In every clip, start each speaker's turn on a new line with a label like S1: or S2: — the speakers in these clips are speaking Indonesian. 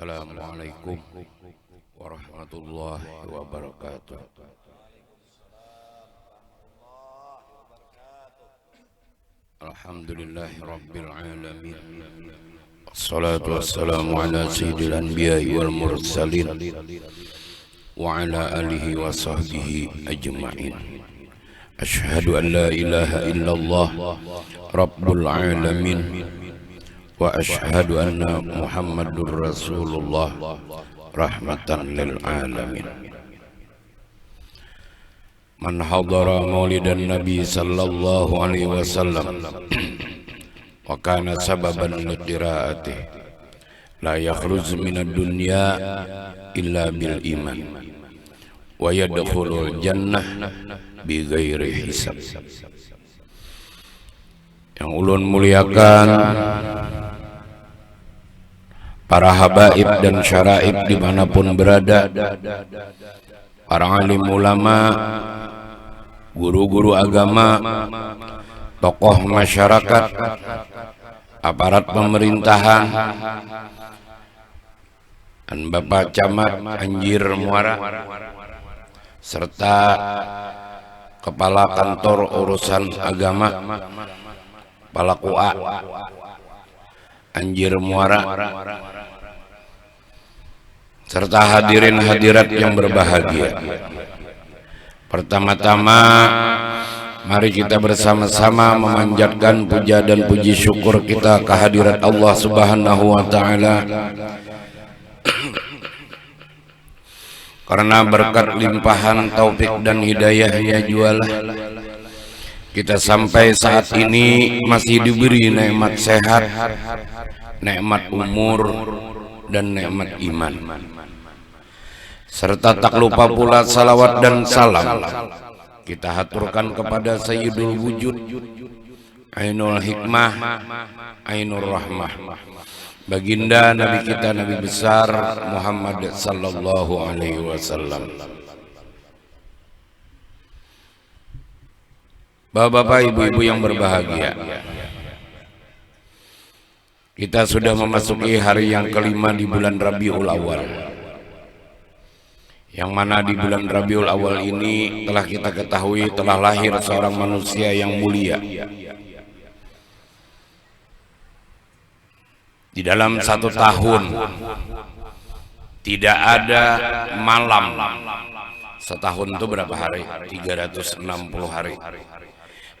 S1: Assalamualaikum warahmatullahi wabarakatuh. Alhamdulillahi rabbil alamin. Assalatu wassalamu ala sayyidil anbiya'i wal mursalin wa ala alihi wa sahbihi ajma'in. Ashhadu an la ilaha illallah rabbul alamin wa ashhadu anna Muhammadur Rasulullah rahmatan lil alamin. Man hadara maulidan Nabi sallallahu alaihi wasallam wa kana sababan li qiraatih la yakhruj minad dunya illa bil iman wa yadkhulul jannah bi ghairi hisab. Yang ulun muliakan para habaib dan syaraib dimanapun berada, para alim ulama, guru-guru agama, tokoh masyarakat, aparat pemerintahan, dan Bapak Camat Anjir Muara, serta kepala kantor urusan agama Kepala KUA Anjir Muara, serta hadirin hadirat yang berbahagia. Pertama-tama mari kita bersama-sama memanjatkan puja dan puji syukur kita kehadirat Allah Subhanahu wa taala. Karena berkat limpahan taufik dan hidayahnya jualah kita sampai saat ini masih diberi nikmat sehat, nikmat umur, dan nikmat iman. Serta tak lupa pula salawat dan salam kita haturkan kepada Sayyidul Wujud, Ainul Hikmah, Ainur Rahmah, baginda Nabi kita, Nabi besar Muhammad sallallahu alaihi wasallam. Bapak-bapak, ibu-ibu yang berbahagia, kita sudah memasuki hari yang kelima di bulan Rabiul Awal, yang mana di bulan Rabiul Awal ini telah kita ketahui telah lahir seorang manusia yang mulia. Di dalam satu tahun tidak ada malam. Setahun itu berapa hari? 360 hari.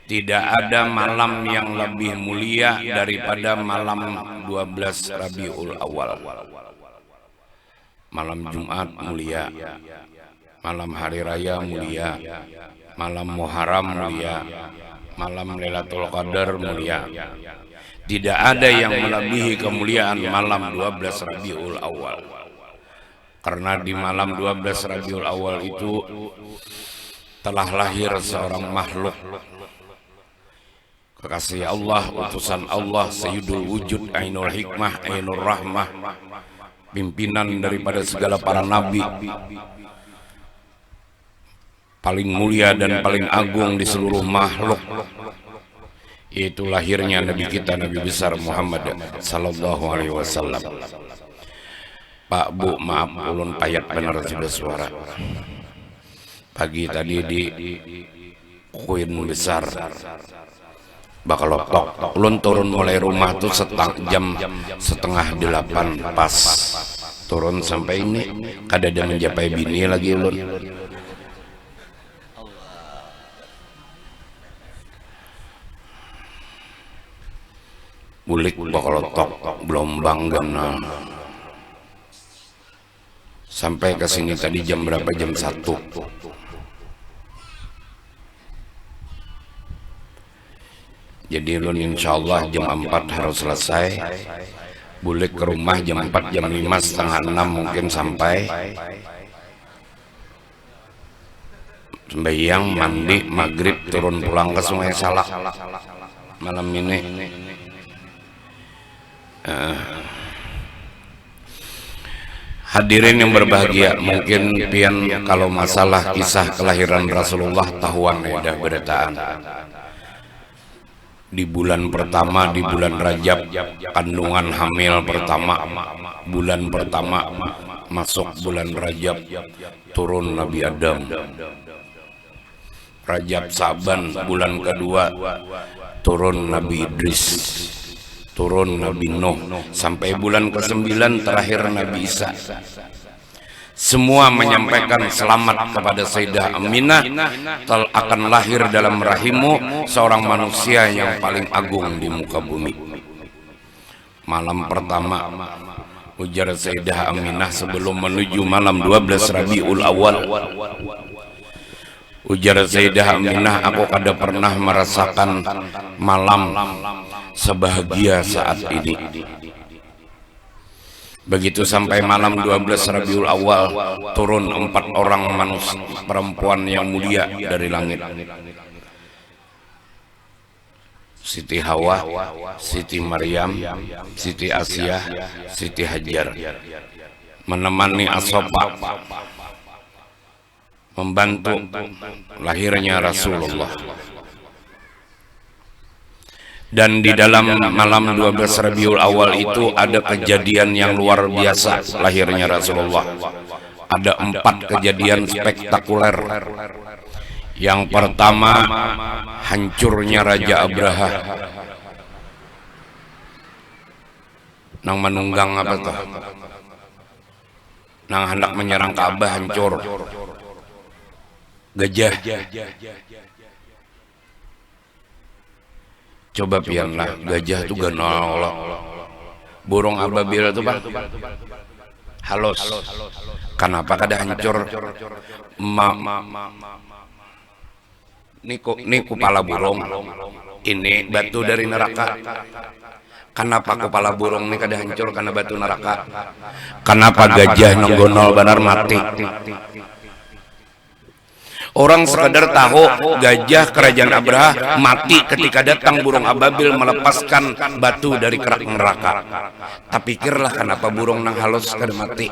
S1: Tidak ada malam yang lebih mulia daripada malam 12 Rabiul Awal. Malam Jumat mulia, malam Hari Raya mulia, malam Muharram mulia, malam Lailatul Qadar mulia. Tidak ada yang melebihi kemuliaan malam 12 Rabiul Awal. Karena di malam 12 Rabiul Awal itu telah lahir seorang makhluk kekasih Allah, utusan Allah, Sayyidul Wujud, Ainul Hikmah, Ainur Rahmah, pimpinan daripada segala para nabi, paling mulia dan paling agung di seluruh makhluk, yaitu lahirnya Nabi kita, Nabi besar Muhammad sallallahu alaihi wasallam. Pak, Bu, maaf ulun payat benar sudah suara. Pagi tadi di Kuin besar bakal lotok, ulun turun mulai rumah tuh jam setengah 8 pas turun sampai ini kada ada mencapai bini lagi ulun. Bulik bakal lotok belum bangga sampai ke sini tadi jam berapa? Jam 1. Jadi ulun insyaallah jam 4 harus selesai. Bulik ke rumah jam 4, jam 5, setengah 6 mungkin sampai. Sembahyang, mandi, maghrib, turun pulang ke Sungai Salak malam ini. Hadirin yang berbahagia, mungkin pian kalau masalah kisah kelahiran Rasulullah tahuan ya beritaan. di bulan pertama, di bulan Rajab, kandungan hamil pertama, bulan pertama masuk bulan Rajab, turun Nabi Adam. Rajab Saban bulan kedua, turun Nabi Idris, turun Nabi Nuh, sampai bulan ke-9 terakhir Nabi Isa. Semua menyampaikan selamat kepada Sayyidah Aminah, akan lahir dalam rahimmu seorang manusia yang paling agung di muka bumi. Malam pertama, ujar Sayyidah Aminah sebelum menuju malam 12 Rabiul Awal, ujar Sayyidah Aminah, aku kada pernah merasakan malam sebahagia saat ini. Begitu sampai malam 12 Rabiul Awal, turun 4 orang manusia perempuan yang mulia dari langit. Siti Hawa, Siti Maryam, Siti Asia, Siti Hajar, menemani Asopa, membantu lahirnya Rasulullah. Dan di dalam malam 12 Rabiul Awal itu ada kejadian yang luar biasa lahirnya Rasulullah. Ada 4 kejadian spektakuler. Yang pertama, hancurnya Raja Abraha. Nang menunggang apa tuh? Nang hendak menyerang Ka'bah hancur. Gajah. Coba pianlah, gajah itu ganolok. Burung ababil itu Pak halus. Kenapa kada hancur? Ini kepala burung, ini batu dari neraka. Kenapa kepala burung ini kada hancur? Karena batu neraka. Kenapa gajah nonggonol benar mati? Orang sekadar tahu gajah kerajaan Abraha mati ketika datang burung ababil melepaskan batu dari kerak neraka. Tak pikirlah kenapa burung nang halus kada mati.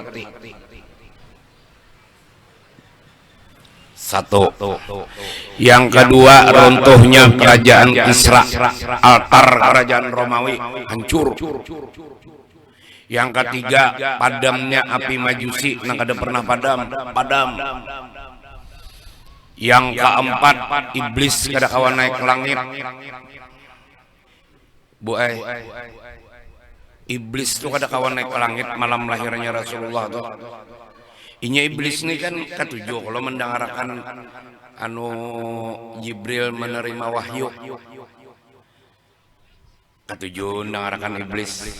S1: Satu. Yang kedua, runtuhnya kerajaan Kisra, altar kerajaan Romawi hancur. Yang ketiga, padamnya api Majusi nang kada pernah padam. Yang keempat, iblis kada kawan naik ke langit. Iblis tuh kada kawan naik ke langit malam lahirnya Rasulullah tuh. Inya iblis ini kan ketujuh kalau mendengarkan Jibril menerima wahyu. Ketujuh mendengarkan iblis.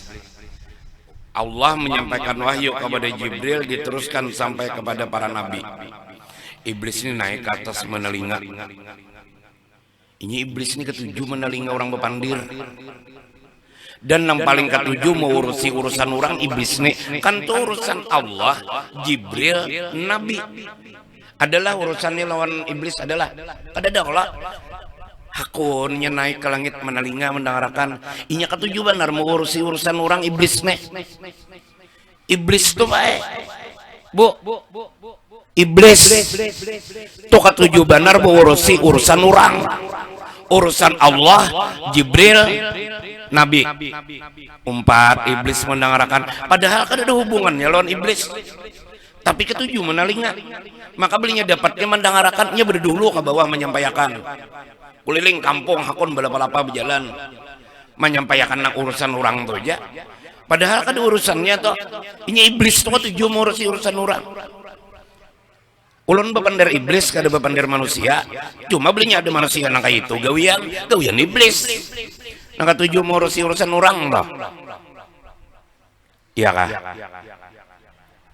S1: Allah menyampaikan wahyu kepada Jibril, diteruskan sampai kepada para nabi. Iblis ini naik ke atas menelinga. Ini iblis ini ketujuh menelinga orang bepandir. Dan yang paling ketujuh mengurusi urusan orang iblis ini. Kan itu urusan Allah, Jibril, Nabi. Adalah urusannya lawan iblis adalah. Kada ada kalau hakunnya naik ke langit menelinga mendengarkan. Inya ketujuh benar mengurusi urusan orang iblis nih. Iblis itu baik. Bu. Iblis itu ketujuh benar mengurusi urusan orang, urusan Allah, Jibril, Nabi. 4 iblis mendengarkan, padahal kan ada hubungannya lawan iblis, tapi ketujuh menelinga. Maka belinya dapatnya mendengarkannya berdulu ke bawah menyampaikan, keliling kampung hakun balapa-lapa berjalan menyampaikan urusan orang tuh aja. Padahal kan urusannya tuh ini iblis tuh ketujuh mengurusi urusan orang. Ulun bepandir iblis kada bepandir manusia, cuma belinya ada manusia nang kayak itu gawian iblis. Nang ketujuh mengurusi urusan orang loh. Iya kah?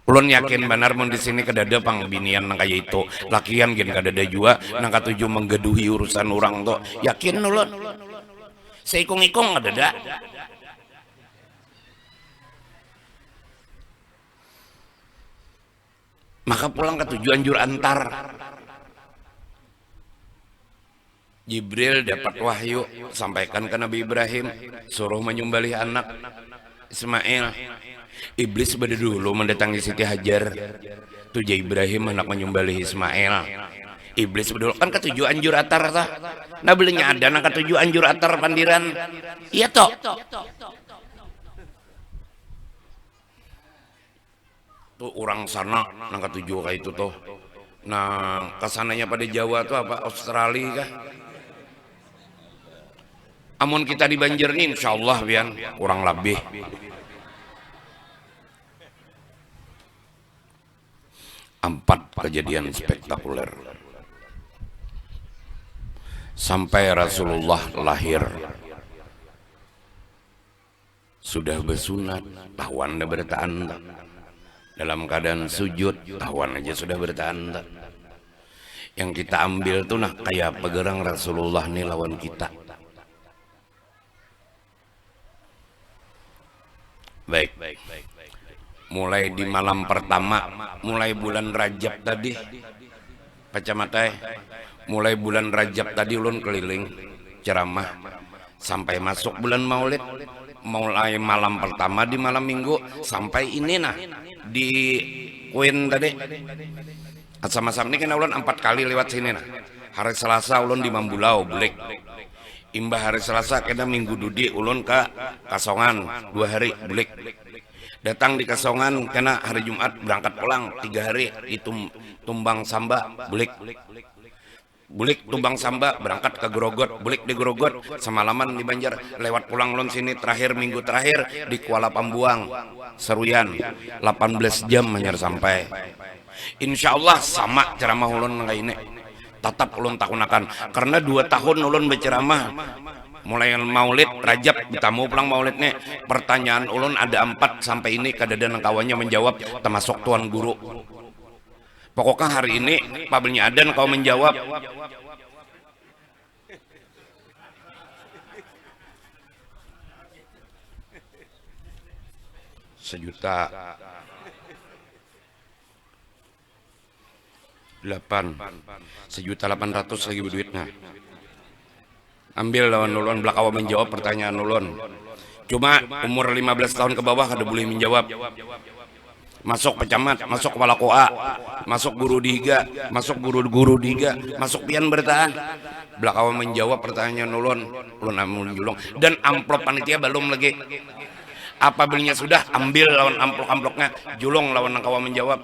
S1: Ulun yakin benar mun di sini kada ada pangbinian nang kayak itu. Lakian gin kada ada juga nang ketujuh menggeduhi urusan orang tuh. Yakin ulun. Seikung-ikung ada. Maka pulang ke tujuan jur antar. Jibril dapat wahyu, sampaikan ke Nabi Ibrahim, suruh menyembelih anak Ismail. Iblis pada dulu mendatangi Siti Hajar. Tujuh Ibrahim hendak menyembelih Ismail. Iblis bedul kan ketujuh anjur atar tah. Nah belinya ada nang ketujuh anjur atar pandiran. Iya toh. Tuh orang sana nang ketujuh kayak itu tuh. Nah kesananya pada Jawa tuh apa Australia kah? Amun kita di Banjar nih insya Allah bian kurang lebih. Empat kejadian spektakuler sampai Rasulullah lahir sudah bersunat tahuan bertahan dalam keadaan sujud tahuan aja sudah bertahan. Yang kita ambil tuh nah kayak pegerang Rasulullah nih lawan kita. Baik. Mulai di malam pertama, mulai bulan Rajab tadi, Pacamata, mulai bulan Rajab tadi ulun keliling ceramah sampai masuk bulan Maulid, mulai malam pertama di malam Minggu sampai ini nah di Kuin tadi. Sama-sama ini kan ulun 4 kali lewat sini nah. Hari Selasa ulun di Mambulau, Belik. Imbah hari Selasa kena Minggu Dudi ulun ke Kasongan 2 hari, Belik. Datang di Kasongan kena hari Jumat berangkat pulang 3 hari di Tumbang Samba Bulik Tumbang Samba berangkat ke Grogot Bulik di Grogot semalaman di Banjar lewat pulang lon sini terakhir minggu terakhir di Kuala Pambuang Seruyan 18 jam hanya sampai. Insya Allah sama ceramah ulun kayak ini tetap ulun takunakan karena 2 tahun ulun berceramah mulai Maulid Rajab ditamu pulang Maulidnya pertanyaan ulun ada 4 sampai ini kadang kawannya menjawab termasuk tuan guru. Pokoknya hari ini pabelnya adan kau menjawab Rp1.800.000 lagi berduitnya. Ambil lawan ulun belakang menjawab pertanyaan ulun. Cuma umur 15 tahun ke bawah kada boleh menjawab. Masuk pecamat, masuk kepala koa, masuk guru diga, masuk guru diga, masuk pian bertahan. Belakang menjawab pertanyaan ulun amun julung dan amplop panitia belum lagi. Apabila sudah ambil lawan amplop-amplopnya, julung lawan kawan menjawab.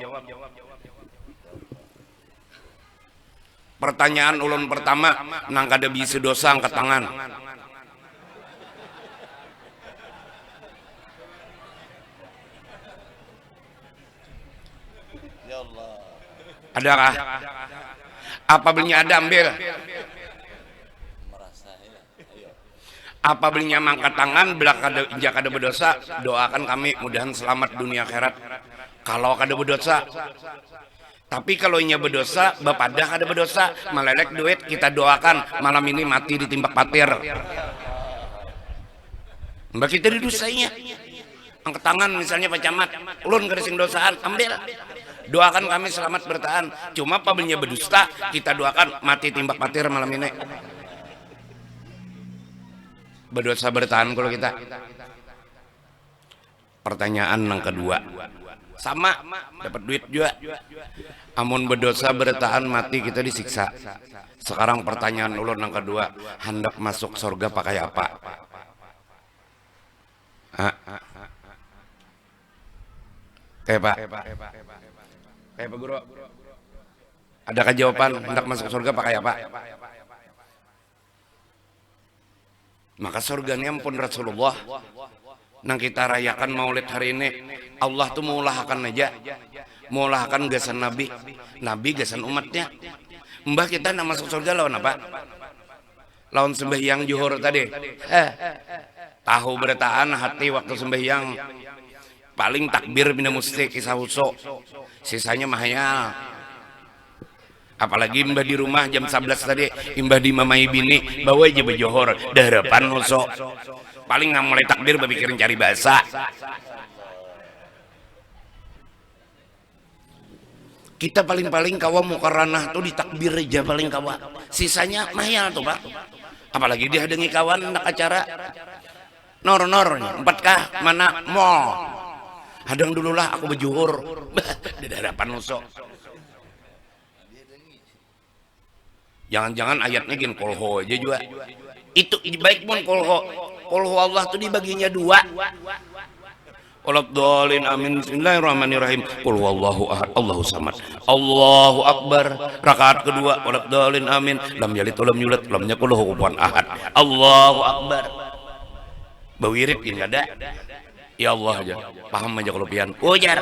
S1: Pertanyaan ulun pertama nang kada bisa dosa angkat tangan. Ya Allah. Adakah? Apabila ada ambil. Apabila mangkat tangan bila kada berdosa doakan kami mudahan selamat dunia akhirat. Kalau kada berdosa tapi kalau inya berdosa, bapadah ada berdosa, melelek duit, kita doakan malam ini mati ditimbak patir. Mbak kita didosainya. Angkat tangan misalnya Pak Camat, ulun kerising dosaan, ambil. Doakan kami selamat bertahan. Cuma apabila berdusta, kita doakan mati timbak patir malam ini. Berdosa bertahan kalau kita. Pertanyaan yang kedua. Sama dapat duit juga. Amun berdosa bertahan mati kita disiksa. Sekarang pertanyaan ulun yang kedua, hendak masuk surga pakai apa? Pak Guru, adakah jawaban hendak masuk surga pakai apa? Maka surganya ampun Rasulullah nang kita rayakan maulid hari ini Allah tuh meulahkan aja meulahkan gasan Nabi gasan umatnya. Mbah kita nak masuk surga lawan apa? Lawan sembahyang zuhur tadi. Tahu bertahan hati waktu sembahyang paling takbir bina musti kisah usuk sisanya mahayal. Apalagi mbah di rumah jam 11 tadi mbah di mamai bini bawa aja bejohor daharapan usuk paling nggak mulai takbir berpikirin cari bahasa. Kita paling-paling kawa mukarranah tuh ditakbir aja paling kawa sisanya mahal tuh Pak. Apalagi dihadangi kawan nak acara nor 4K mana mall hadang dululah aku bejuhur di hadapan nusuk Jangan-jangan ayatnya gini kolho aja juga. Itu baik pun kolho Allah tuh dibaginya dua. Waladhdallin amin. Bismillahirrahmanirrahim. Qul huwallahu ahad, Allahu samad. Allahu akbar. Rakaat kedua waladhdallin amin. Lam yalid walam yulad walam yakul lahu kufuwan ahad. Allahu akbar. Bawirip ini ada. Ya Allah aja. Paham aja kalau pian. Ujar.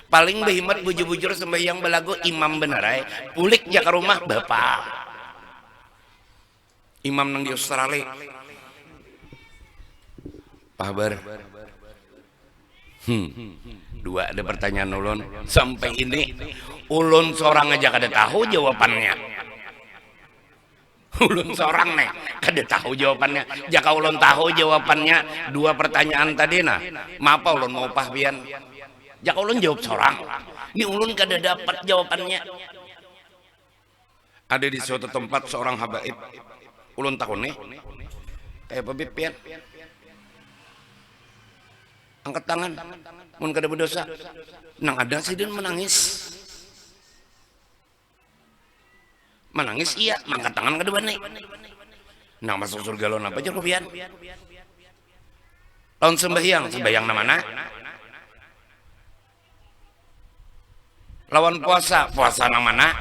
S1: Paling behimat bujur-bujur sembahyang belagu imam bener ay. Pulik jaka rumah bapak. Imam nang di Australia. Pabar. Dua ada pertanyaan ulun sampai ini ulun seorang aja kada tahu jawabannya. Ulun seorang nih kada tahu jawabannya. Jika ulun tahu jawabannya dua pertanyaan tadi nah, mapa ulun mau pahbian. Jika ulun jawab seorang, ini ulun kada dapat jawabannya. Ada di suatu tempat seorang habaib, ulun tahu nih, kayak pebipian. Angkat tangan, mun kada berdosa. Nang ada sih dia menangis. Menangis iya, mangkat tangan kada bani. Nang masuk surga lawan apa aja kopian? Lawan sembahyang na mana? Lawan puasa nang mana?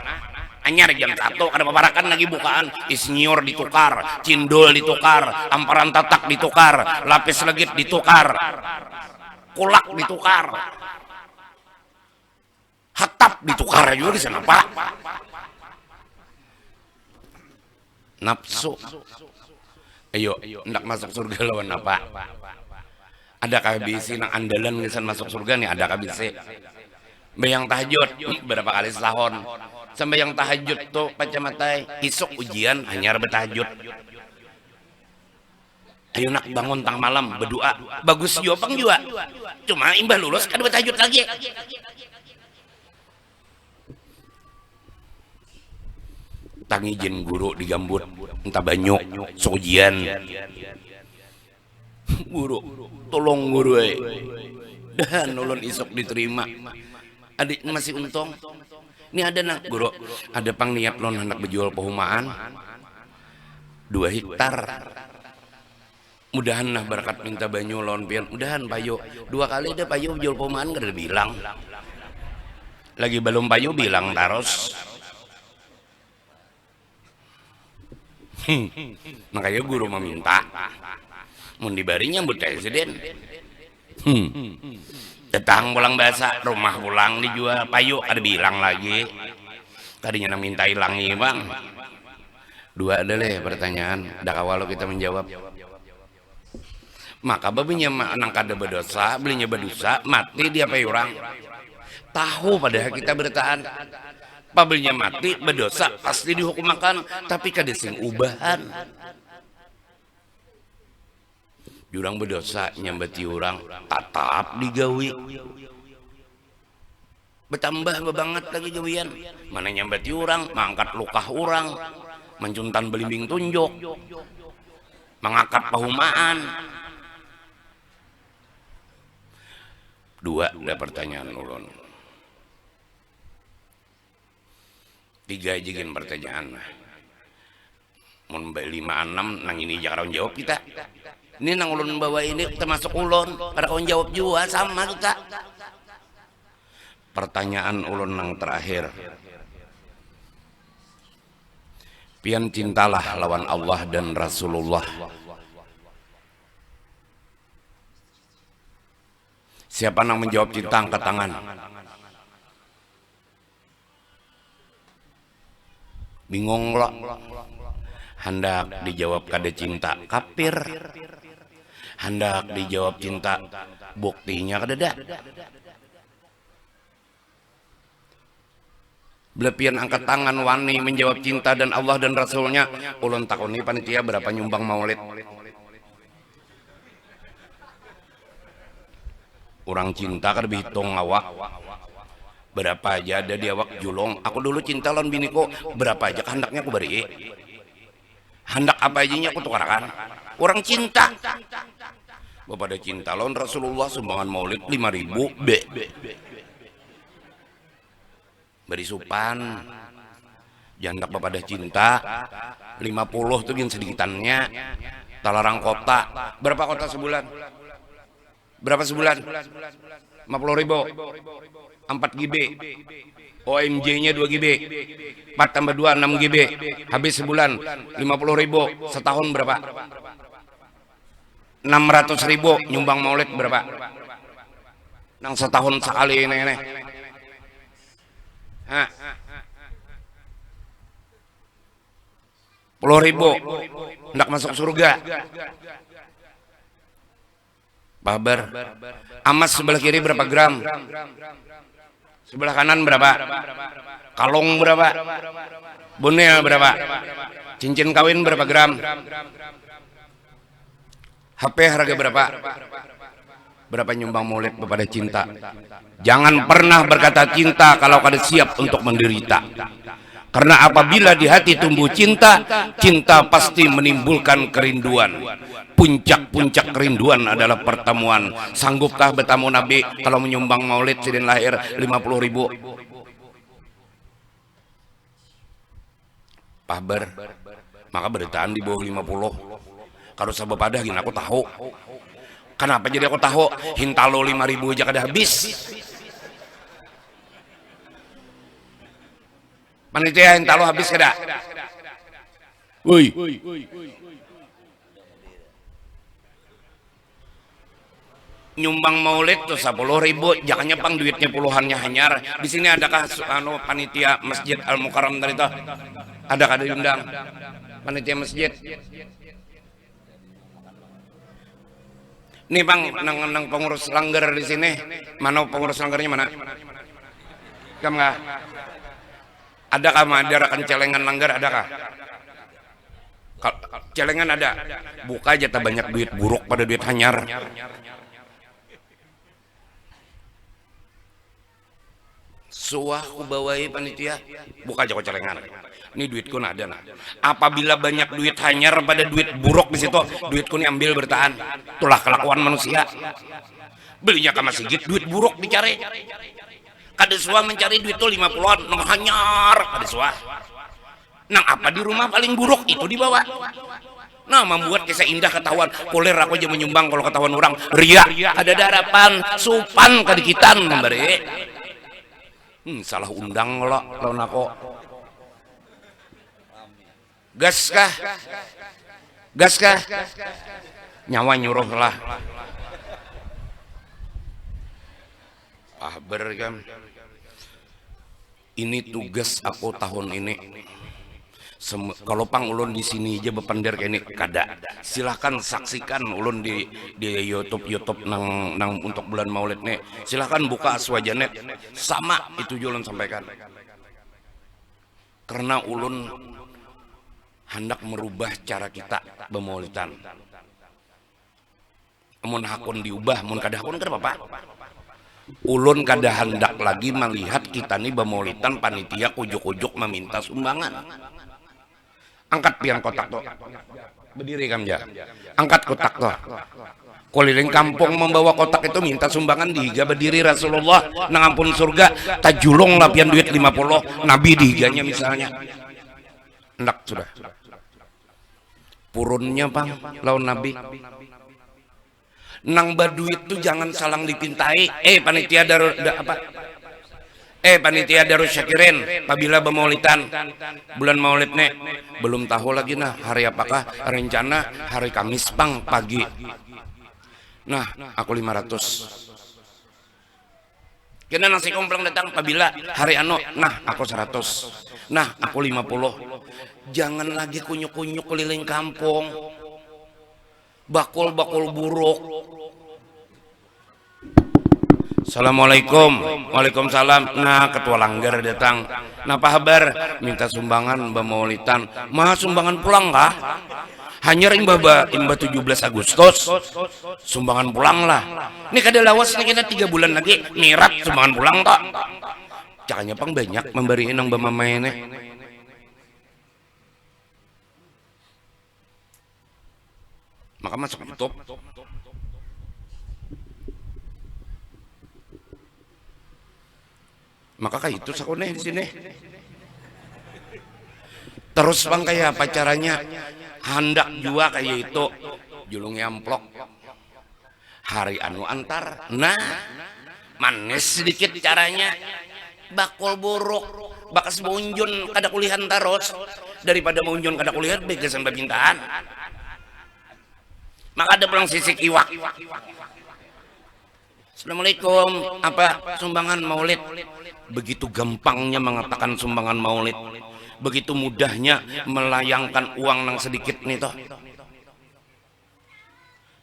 S1: Anyar jam 1 kada paparakan lagi bukaan. Isnyor ditukar, cindol ditukar, amparan tatak ditukar, lapis legit ditukar. Kulak ditukar, hatap ditukar juga di sana pak. Nafsu, ayo hendak masuk surga lawan apa? Ada kabisi nang andalan ngisan masuk surga nih ada kabisi. Bayang tahajud berapa kali setahun? Sampai yang tahajud tuh pacamatai isuk ujian hanya bertahajud. Ayo nak bangun tang malam berdoa bagus jawabang juga cuma imbah lulus kan bertahajud lagi. Tangi jen guru digambut entah banyuk sojian guru tolong guru dan ulun isok diterima adik masih untung ini ada nak guru ada pang niat lon hendak berjual perumahan 2 hektar. Mudahan nah berkat minta banyu lawan pian mudahan payu 2 kali deh payu jual perumahan kada bilang lagi belum payu bilang taros. Makanya guru meminta mun dibari nyambut presiden. Datang pulang bahasa rumah pulang dijual payu kada bilang lagi tadinya nang minta hilangi bang. 2 ada leh pertanyaan dak awal kita menjawab. Maka babinya nang kada berdosa belinya berdosa mati dia pay orang tahu padahal kita bertahan pabelinya mati berdosa pasti dihukum makan tapi kada sing ubahan jurang berdosa nyambati orang tatap digawi bertambah banget lagi gawian mana nyambati orang mangkat lukah orang mencuntan belimbing tunjuk mengangkat pahumaan. 2 ada pertanyaan ulun 3 jigin pertanyaan mun 5 6 nang ini jangan jawab kita ini nang ulun bawa ini termasuk ulun pada kawan jawab juga sama kita. Pertanyaan ulun nang terakhir pian cintalah lawan Allah dan Rasulullah. Siapa nang menjawab cinta angkat tangan. Bingung lo. Hendak dijawab kada cinta kafir. Hendak dijawab cinta buktinya kada ada. Belepian angkat tangan wani menjawab cinta dan Allah dan Rasulnya. Ulun takuni panitia berapa nyumbang maulid. Orang cinta kan dihitung awak berapa aja ada di awak julong. Aku dulu cinta lawan biniku berapa aja hendaknya aku beri hendak apa aja aku tukarkan orang cinta bapak ada cinta lawan Rasulullah sumbangan maulid 5.000 be beri supan jandak bapada cinta 50 tuh yang sedikitannya talarang kota. Berapa kota sebulan? Berapa sebulan? 50.000 4 GB, OMJ nya 2 GB, 4 tambah 2 6 GB, habis sebulan 50.000, setahun berapa? 600.000. Nyumbang maulid berapa? Nang setahun sekali ini. Hah? 10.000 hendak masuk surga. Babar. Amas sebelah kiri berapa gram? Sebelah kanan berapa? Kalung berapa? Bonel berapa? Cincin kawin berapa gram? HP harga berapa? Berapa nyumbang maulid kepada cinta? Jangan pernah berkata cinta kalau kada siap untuk menderita. Karena apabila di hati tumbuh cinta, cinta pasti menimbulkan kerinduan. Puncak-puncak kerinduan adalah pertemuan. Sanggupkah bertamu Nabi kalau menyumbang maulid sidin lahir 50.000? Pahbar. Maka beritaan di bawah 50. Kalau sabab ada gini aku tahu. Kenapa jadi aku tahu? Hintalo 5.000 aja kada habis. Panitia hintalo habis kada? Woi. Nyumbang maulid tuh 10.000, jangannya pang duitnya puluhannya hanyar. Di sini adakah panitia Masjid Al Mukarram tadi tuh? Ada kada diundang? Panitia masjid. Nih bang, nang pengurus langgar di sini, mana pengurus langgarnya mana? Kamu nggak? Adakah mengadakan celengan langgar? Adakah? Celengan ada. Buka aja tak banyak duit buruk pada duit hanyar. Suah ku bawai panitia, buka aja kok celengan. Ini duitku ada nah. Apabila banyak duit hanyar pada duit buruk di situ, duitku nih ambil bertahan. Itulah kelakuan manusia. Belinya ke masjid duit buruk dicari. Kada suah mencari duit tuh 50-an nang hanyar, kada suah. Nang apa di rumah paling buruk itu dibawa. Nah, membuat kisah indah ketahuan. Kulir aku aja menyumbang kalau ketahuan orang. Ria, ada harapan, supan kadikitan memberi. Salah undang lo lawan aku. Gas kah? Gas kah? Nyawa nyuruh lah. Bergam. Ini tugas aku tahun ini. Kalau pang ulun di sini aja bepender kayak ini kada. Silahkan saksikan ulun di YouTube nang untuk bulan Maulid nih. Silahkan buka Aswajanet. Sama itu ulun sampaikan. Karena ulun hendak merubah cara kita bermaulidan. Mun hakun diubah, mun kada hakun kada apa-apa. Ulun kada hendak lagi melihat kita nih bermaulidan panitia ujuk-ujuk meminta sumbangan. Angkat piang kotak tuh. Berdiri kamu ya. Angkat kotak tuh. Keliling kampung membawa kotak itu minta sumbangan dihiga berdiri Rasulullah nang ampun surga tajulung lapian duit 50 Nabi dihiganya misalnya. Hendak sudah. Purunnya bang lawan Nabi. Nang baduit tuh jangan salang dipintai. Panitia panitia Darus Syakirin apabila bermaulidan bulan maulid nih belum tahu lagi nah hari apakah rencana hari Kamis pang pagi. Nah aku 500 kena nasi komplang datang apabila hari anu nah aku 100 nah aku 50. Jangan lagi kunyuk-kunyuk keliling kampung bakul-bakul buruk. Assalamualaikum. Waalaikumsalam. Nah ketua langgar datang. Nah apa kabar? Minta sumbangan bermaulidan. Mah sumbangan pulang kah? Hanya imba 17 Agustus. Sumbangan pulang lah. Ini kada lawas nih kita 3 bulan lagi mirat sumbangan pulang tak? Caranya pang banyak memberi nang bamamaene. Maka masuk YouTube. Maka kayak itu sakone di sini. Terus bang kayak apa caranya? Hendak jua kayak itu julung amplok hari anu antar. Nah, manis sedikit caranya. Bakul buruk, bakas munjun kada kulihan taros daripada munjun kada kulihan begesan babintaan. Maka ada pulang sisik iwak. Assalamualaikum, apa sumbangan maulid? Begitu gampangnya mengatakan sumbangan maulid, begitu mudahnya melayangkan uang nang sedikit nih toh.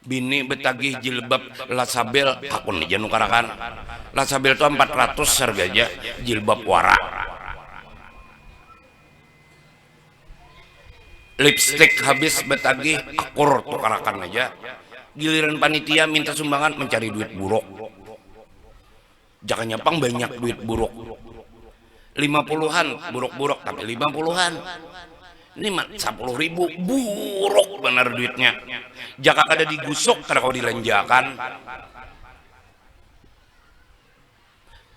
S1: Bini betagih jilbab lasabel akun nih janu karakan. Lasabel itu 400 harganya, jilbab wara. Lipstick habis betagih akur tukarakan aja. Giliran panitia minta sumbangan mencari duit buruk. Jangan nyapang banyak duit buruk. 50-an buruk-buruk tapi 50-an. Ini 10.000 buruk benar duitnya. Jaka kada digusuk kada kau dilenjakan.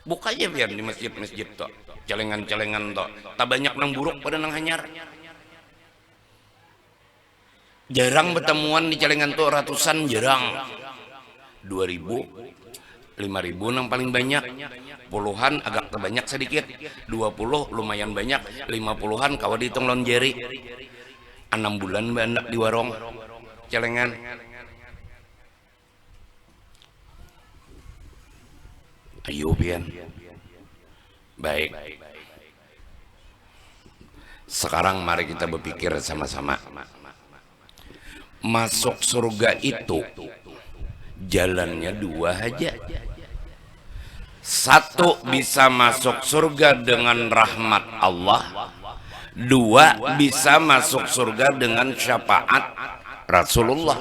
S1: Buka aja biar di masjid-masjid toh. Celengan-celengan toh. Tak banyak nang buruk pada nang hanyar. Jarang pertemuan di celengan tuh ratusan jarang. 2.000, 5.000 yang paling banyak. Puluhan agak terbanyak sedikit. 20 lumayan banyak. 50-an kalau dihitung lon jeri. 6 bulan banyak di warung celengan. Ayo pian. Baik. Sekarang mari kita berpikir sama-sama. Masuk surga itu jalannya dua aja. Satu, bisa masuk surga dengan rahmat Allah. Dua, bisa masuk surga dengan syafaat Rasulullah.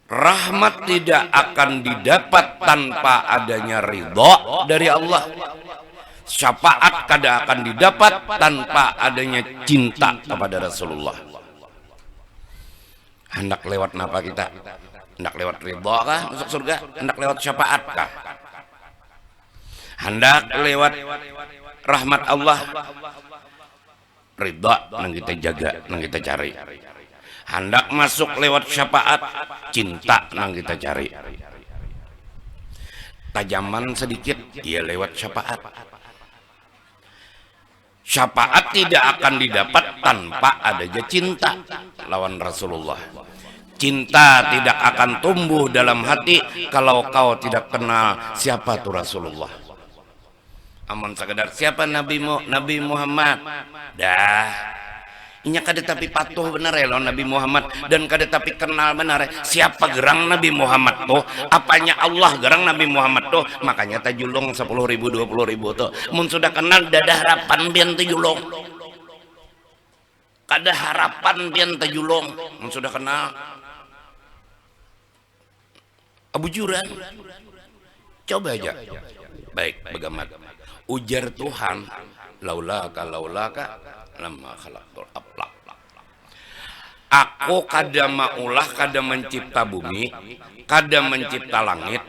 S1: Rahmat tidak akan didapat tanpa adanya ridha dari Allah. Syafaat kada akan didapat tanpa adanya cinta kepada Rasulullah. Hendak lewat napa kita? Hendak lewat ridha kah masuk surga? Hendak lewat syafaat kah? Hendak lewat rahmat Allah, ridha nang kita jaga, nang kita cari. Hendak masuk lewat syafaat, cinta nang kita cari. Tajaman sedikit, ia lewat syafaat. Syafaat tidak akan didapat tanpa adanya cinta lawan Rasulullah. Cinta tidak akan tumbuh dalam hati kalau kau tidak kenal siapa tuh Rasulullah. Amun sekedar siapa Nabi Muhammad. Dah. Inya kada tapi patuh benar ya lawan Nabi Muhammad dan kada tapi kenal benar siapa gerang Nabi Muhammad tuh, apanya Allah gerang Nabi Muhammad tuh, makanya tajulung 10.000 20.000 tuh. Mun sudah kenal dada harapan bian tajulung. Kada harapan bian tajulung mun sudah kenal. Abu Juran. Coba aja. Baik, begamat. Ujar Tuhan, laulaka lama khalaqtul aflaq. Aku kada maulah kada mencipta bumi, kada mencipta langit,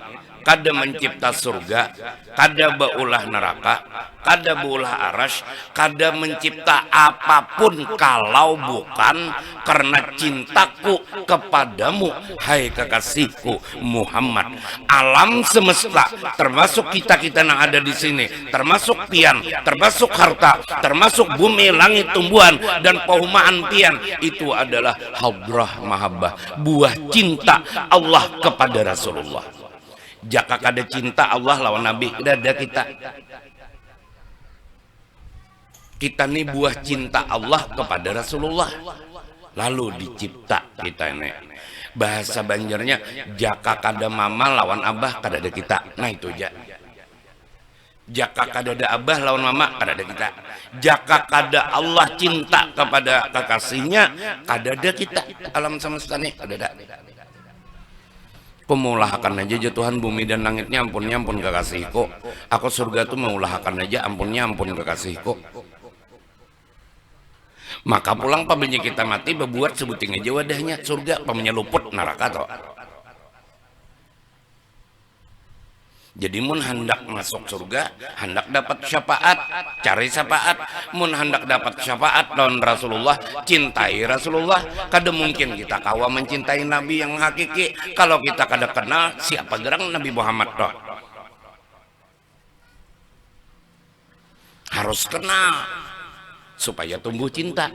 S1: kada mencipta surga, kada beulah neraka, kada beulah arasy, kada mencipta apapun kalau bukan karena cintaku kepadamu, hai kekasihku Muhammad. Alam semesta, termasuk kita-kita yang ada di sini, termasuk pian, termasuk harta, termasuk bumi, langit, tumbuhan, dan paumaan pian, itu adalah hadrah mahabbah, buah cinta Allah kepada Rasulullah. Jaka kada cinta Allah lawan Nabi, ada kita nih buah cinta Allah kepada Rasulullah, lalu dicipta kita ini. Bahasa Banjarnya jaka kada mama lawan abah kada ada kita. Nah itu aja. Jaka kada ada abah lawan mama kada ada kita. Jaka kada Allah cinta kepada kekasihnya kada ada kita. Alam semesta nih kada ada. Aku meulahkan aja Tuhan bumi dan langitnya, ampunnya ampun kekasihku. Aku surga tuh meulahkan aja, ampunnya ampun kekasihku. Maka pulang pabelnya kita mati berbuat sebuting aja wadahnya surga, pamnya luput neraka toh. Jadi mun hendak masuk surga, hendak dapat syafaat, cari syafaat. Mun hendak dapat syafaat don Rasulullah, cintai Rasulullah. Kada mungkin kita kawa mencintai Nabi yang hakiki kalau kita kada kenal siapa gerang Nabi Muhammad toh. Harus kenal supaya tumbuh cinta.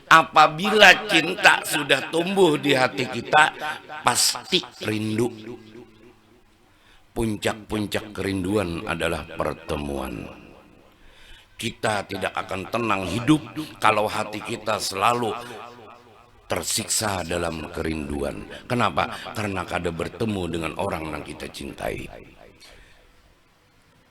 S1: Apabila cinta sudah tumbuh di hati kita, pasti rindu. Puncak-puncak kerinduan adalah pertemuan. Kita tidak akan tenang hidup kalau hati kita selalu tersiksa dalam kerinduan. Kenapa? Karena kada bertemu dengan orang yang kita cintai.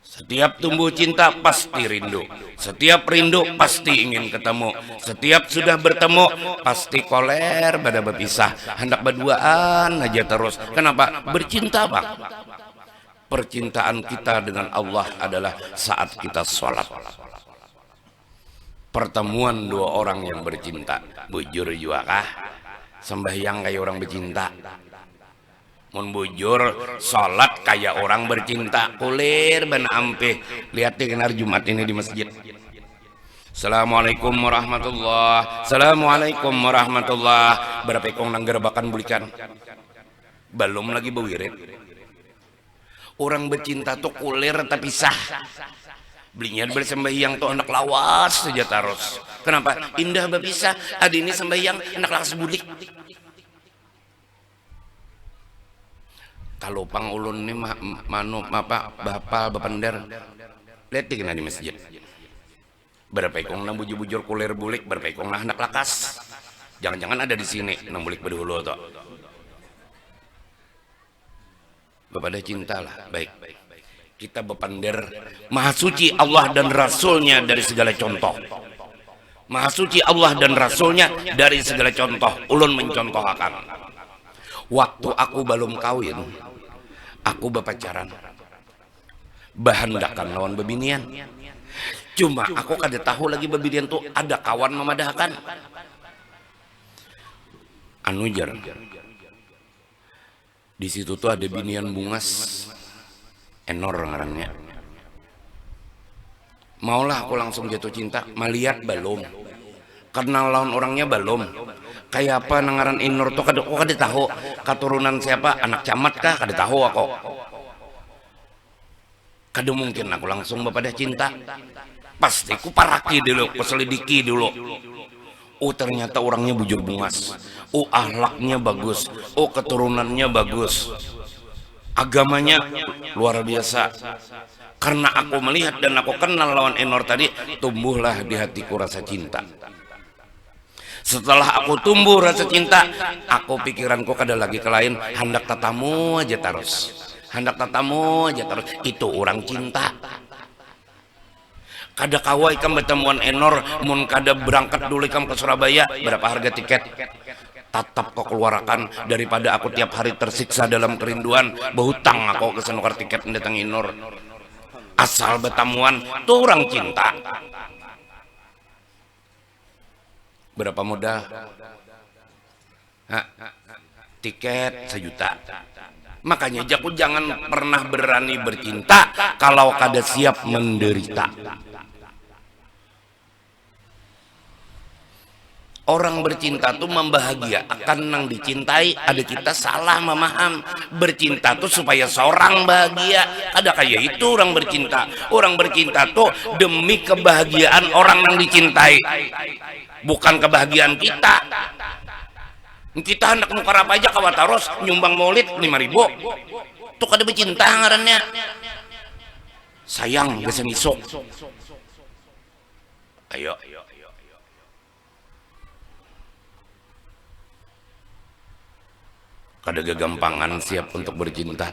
S1: Setiap tumbuh cinta pasti rindu. Setiap rindu pasti ingin ketemu. Setiap sudah bertemu pasti koler pada berpisah. Hendak berduaan aja terus. Kenapa? Bercinta, Bang. Percintaan kita dengan Allah adalah saat kita sholat. Pertemuan dua orang yang bercinta. Bujur juga kah? Sembahyang kayak orang bercinta. Mun bujur sholat kayak orang bercinta. Kulir ben ampih. Lihat di kenar Jumat ini di masjid. Assalamualaikum warahmatullah. Assalamualaikum warahmatullah. Berapa ekong nang gerbakan bulikan? Belum lagi bewirid. Orang bercinta tuh kulir tapi sah. Belinya bersembahyang tuh anak lawas saja terus. Kenapa? Indah berpisah. Adi ini sembahyang anak lawas bulik. Kalau pang ulun ini manu apa bapak bapender. Lihat kena di masjid. Berapa ekong nang bujur-bujur kulir bulik, berapa ekong nah anak lakas. Jangan-jangan ada di sini nang bulik berdulu tuh. Kepada cintalah baik. Kita berpander Maha suci Allah dan Rasulnya dari segala contoh. Maha suci Allah dan Rasulnya dari segala contoh. Ulun mencontohkan. Waktu aku belum kawin, aku berpacaran, bahandakan lawan bebinian. Cuma aku kada tahu lagi bebinian tuh ada kawan memadahkan. Anu jar. Di situ tuh ada binian bungas enor ngarannya. Maulah aku langsung jatuh cinta, melihat belum. Kenal lawan orangnya belum. Kayak apa nangaran enor tuh kada tahu. Keturunan siapa? Anak camat kah? Kada tahu aku. Kada mungkin aku langsung pada cinta. Pasti ku paraki dulu, ku selidiki dulu. Oh ternyata orangnya bujur bungas. Oh akhlaknya bagus. Oh keturunannya bagus. Agamanya luar biasa. Karena aku melihat dan aku kenal lawan enor tadi, tumbuhlah di hatiku rasa cinta. Setelah aku tumbuh rasa cinta, aku pikiranku kada lagi ke lain, hendak tatamu aja terus. Hendak tatamu aja terus. Itu orang cinta. Kada kawai kam bertemuan enor, mun kada berangkat dulu kam ke Surabaya, berapa harga tiket? Tatap kau keluarkan daripada aku tiap hari tersiksa dalam kerinduan, berhutang aku ke senukar tiket mendatang enor. Asal bertemuan, tuh orang cinta. Berapa modal? Tiket 1 juta. Makanya jaku jangan pernah berani bercinta kalau kada siap menderita. Orang bercinta tuh membahagiakan nang dicintai. Ada kita salah memaham. Bercinta tuh supaya seorang bahagia. Ada kayak itu orang bercinta. Orang bercinta tuh demi kebahagiaan orang yang dicintai, bukan kebahagiaan kita. Kita hendak nukar apa aja kawat terus nyumbang maulid 5.000. Tuh kada bercinta ngarannya. Sayang gak semisok. Ayo. Kada gagampangan siap untuk bercinta.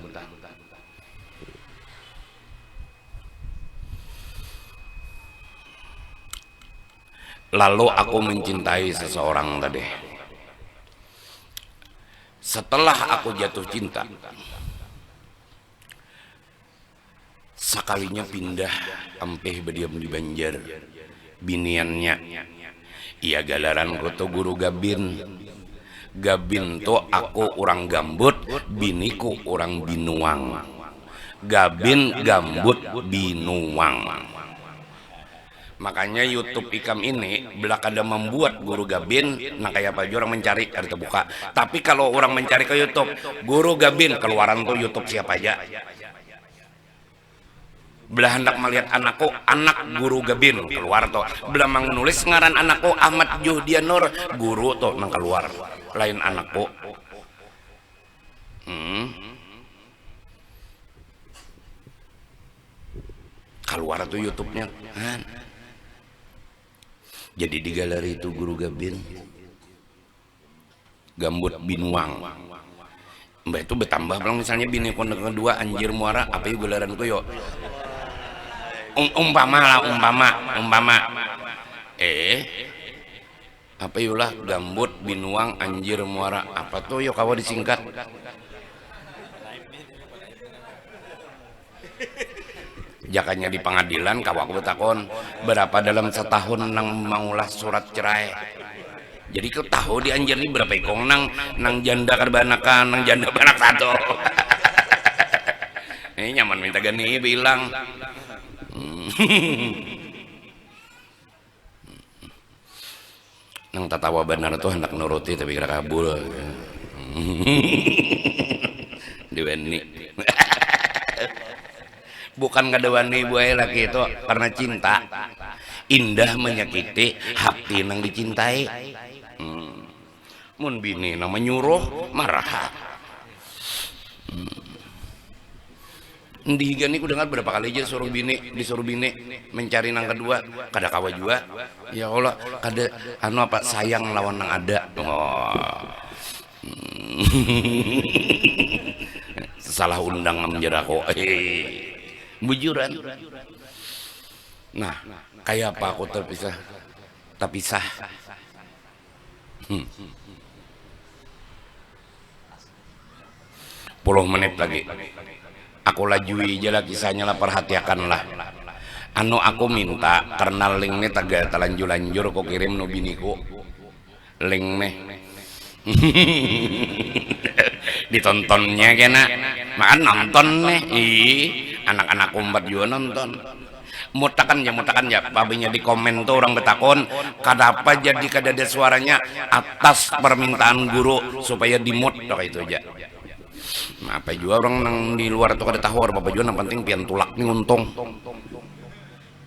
S1: Lalu aku mencintai seseorang tadi. Setelah aku jatuh cinta, sekalinya pindah ampeh berdiam di Banjar. Biniannya iya galaran kutu guru Gabin. Gabin tuh aku orang gambut, biniku orang binuang. Gabin Gambut Binuang. Makanya YouTube Ikam ini belak ada membuat guru Gabin, nah kayak apa orang mencari ada terbuka. Tapi kalau orang mencari ke YouTube guru Gabin, keluaran tuh YouTube siapa aja. Belah hendak melihat anakku anak guru Gabin keluar tuh. Belah menulis ngaran anakku Ahmad Juhdianur guru tuh nang keluar. Lain anakku. Keluar tuh YouTube-nya kan. Jadi di galeri itu guru Gabin Gambut Binuang. Mbak itu bertambah bilang misalnya bini kondek kedua anjir muara apa yuk gelaran yuk umpama lah umpama apa yulah Gambut Binuang anjir muara apa tuh yuk kawa disingkat jakanya di pengadilan kawa aku betakon berapa dalam setahun nang maulah surat cerai. Jadi kau tahu di anjir ini berapa ikong nang janda kerbanakan nang janda banak satu. Ini nyaman minta gani bilang. Nang tatawa benar tuh hendak nuruti tapi kira kabul. Diweni. Bukan kadewani buaya lagi itu karena cinta. Indah menyakiti hati nang dicintai. Mun bini nama nyuruh marah. Ndiga nih ku dengar berapa kali aja disuruh bini mencari nang kedua kada kawa juga. Ya Allah kada anu apa sayang lawan nang ada. Salah undang menjerako. Bujuran. Nah, kayak apa aku terpisah. 10 menit lagi aku lajui aja lah kisahnya lah, perhatikanlah anu aku minta karena link nih taga telanjur kok kirim no biniku link nih ditontonnya kena makan nonton nih anak-anak umpat juga nonton mutakan ya babinya di komen tuh orang betakon kadapa jadi kadada suaranya atas permintaan guru supaya dimut itu aja. Nah, apa juga orang nang di luar tuh kada tahu apa juga yang penting pian tulak nih untung.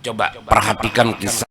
S1: Coba perhatikan kisah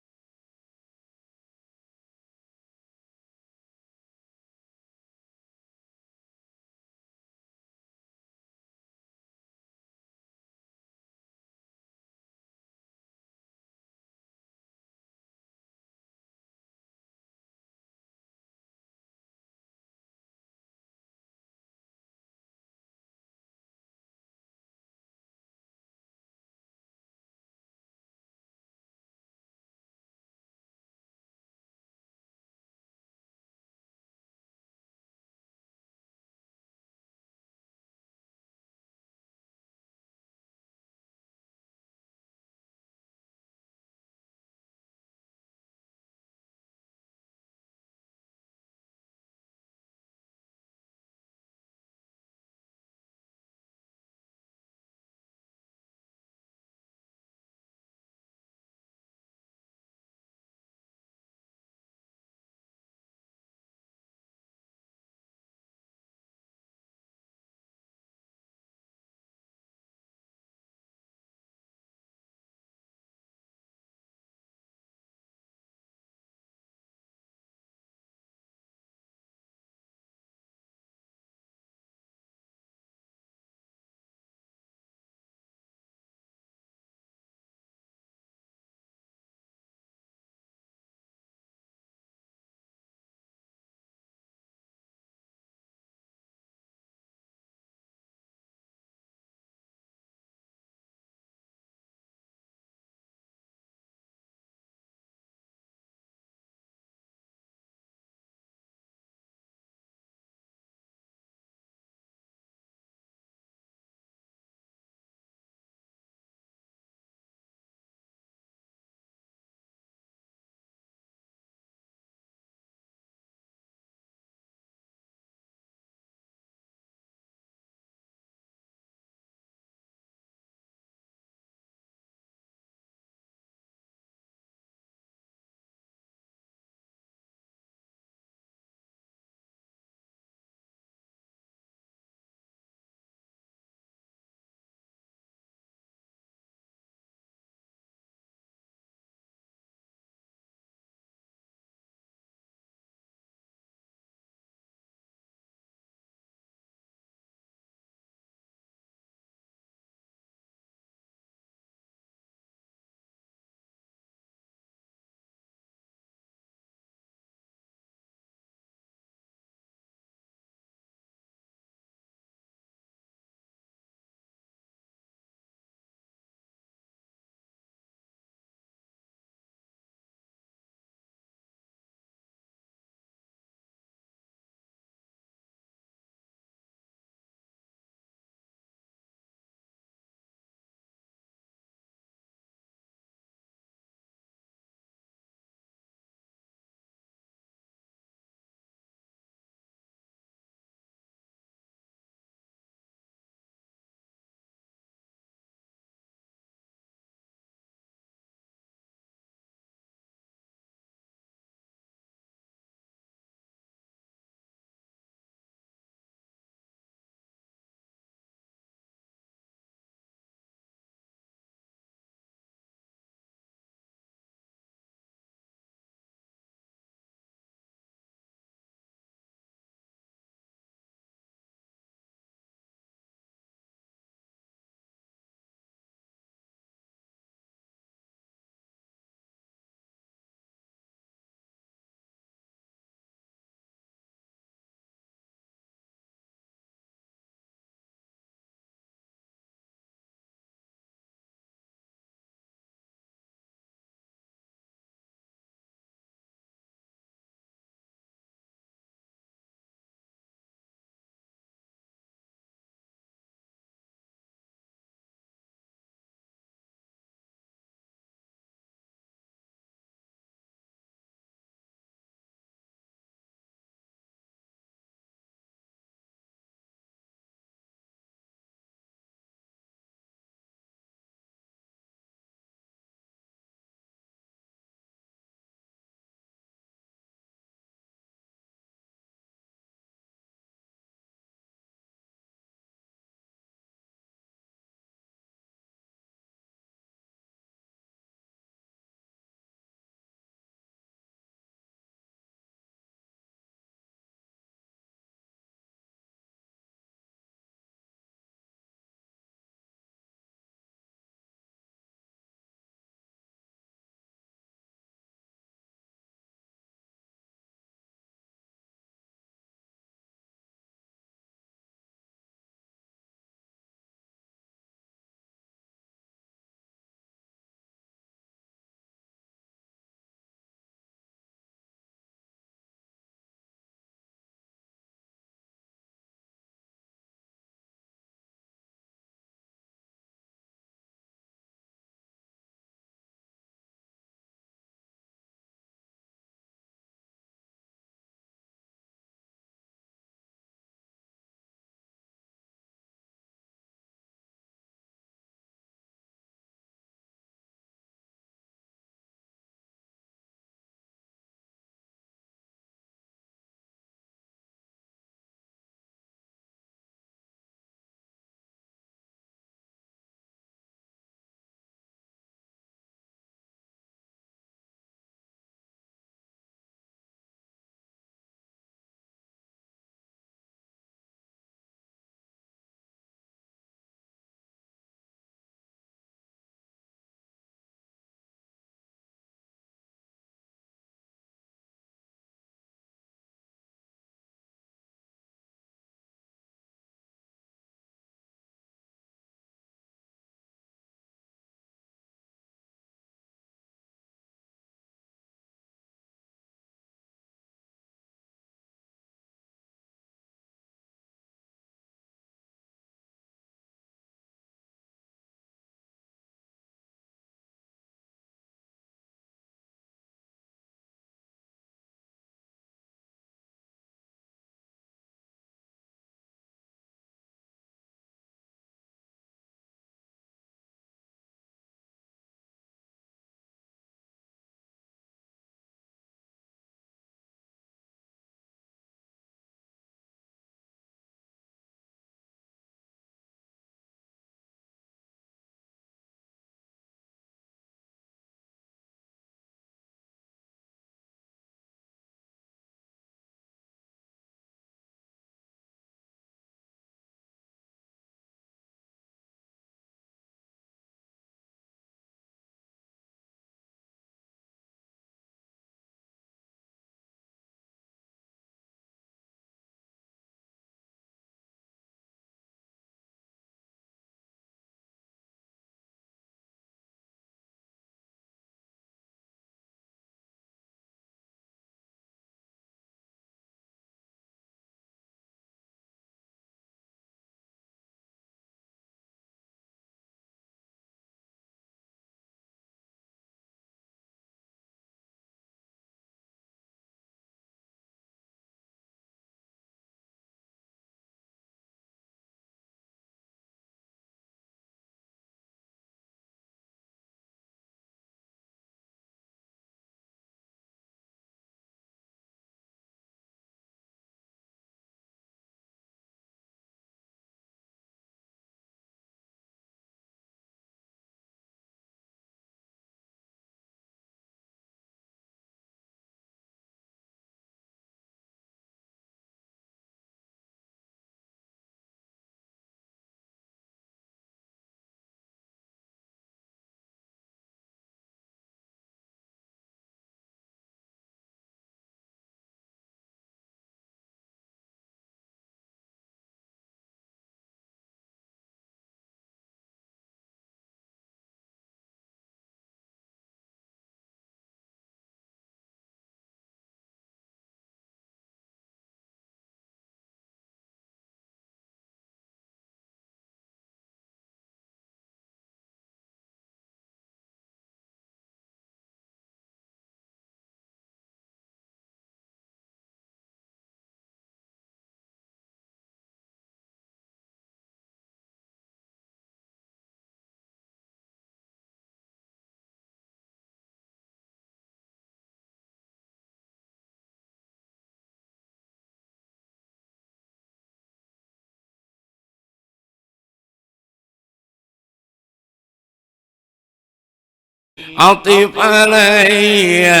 S1: atif alayya